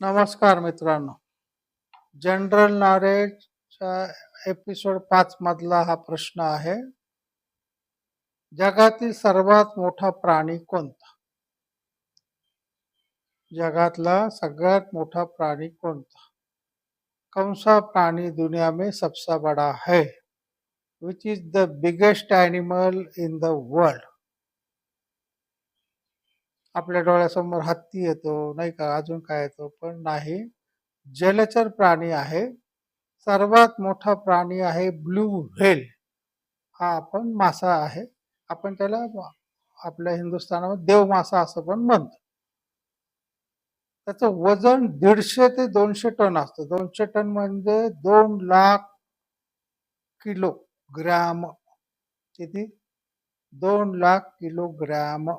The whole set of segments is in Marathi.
नमस्कार मित्रांनो. जनरल नॉलेजच्या एपिसोड 5 मधला हा प्रश्न आहे. जगातील सर्वात मोठा प्राणी कोणता? जगातला सगळ्यात मोठा प्राणी कोणता? कौन सा प्राणी दुनिया में सबसे बड़ा है? Which is the biggest animal in the world? आपल्या डोळ्यासमोर हत्ती येतो नाही का, अजून काय येतो, पण नाही. जलचर प्राणी आहे. सर्वात मोठा प्राणी आहे ब्लू व्हेल. हा आपण मासा आहे. आपण त्याला आपल्या हिंदुस्थानामध्ये देवमासा असं पण म्हणतो. त्याचं वजन 150 ते 200 टन असतं. 200 टन म्हणजे 2 लाख किलोग्रॅम. किती? 2 लाख किलोग्रॅम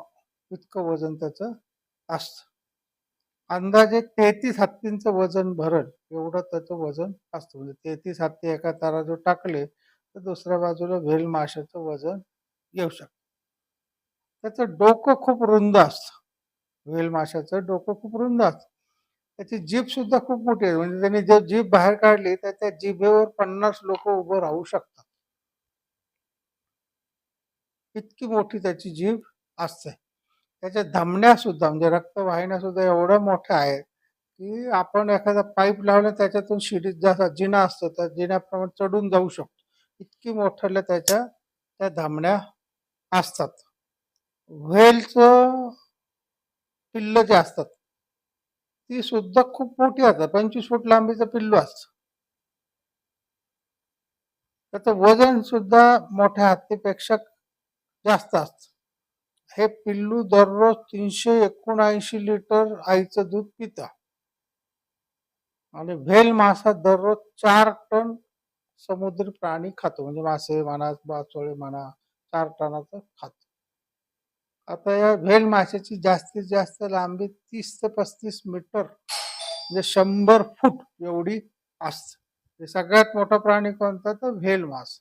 इतकं वजन त्याचं असतं. अंदाजे 33 हत्तींचं वजन भरल एवढं त्याचं वजन असतं. म्हणजे 33 हत्ती एका तराजू टाकले तर दुसऱ्या बाजूला व्हेल माशाचं वजन येऊ शकतं. त्याचं डोकं खूप रुंद असतं. व्हेल माशाचं डोकं खूप रुंद असतं. त्याची जीभ सुद्धा खूप मोठी आहे. म्हणजे त्यांनी जर जीभ बाहेर काढली तर त्या जिभेवर 50 लोक उभं राहू शकतात. इतकी मोठी त्याची जीभ असते. त्याच्या धमन्या सुद्धा म्हणजे रक्तवाहिन्या सुद्धा एवढ्या मोठ्या आहेत की आपण एखादा पाईप लावला त्याच्यातून शिडी जसा जिना असतो त्या जिन्याप्रमाणे चढून जाऊ शकतो. इतकी मोठ्याल्या त्याच्या त्या धमन्या असतात. व्हेलचं पिल्ल जे असतात ती सुद्धा खूप मोठी असतात. 25 फूट लांबीचं पिल्लू असतं. त्याचं वजन सुद्धा मोठ्या हत्तीपेक्षा जास्त असतं. हे पिल्लू दररोज 379 लिटर आईचं दूध पितं. आणि व्हेल मासा दररोज 4 टन समुद्री प्राणी खातो. म्हणजे मासे म्हणा, मासोळी म्हणा, 4 टनाचं खातो. आता या व्हेल माशाची जास्तीत जास्त लांबी 30 ते 35 मीटर म्हणजे 100 फूट एवढी असते. सगळ्यात मोठा प्राणी कोणता? तर व्हेल मासा.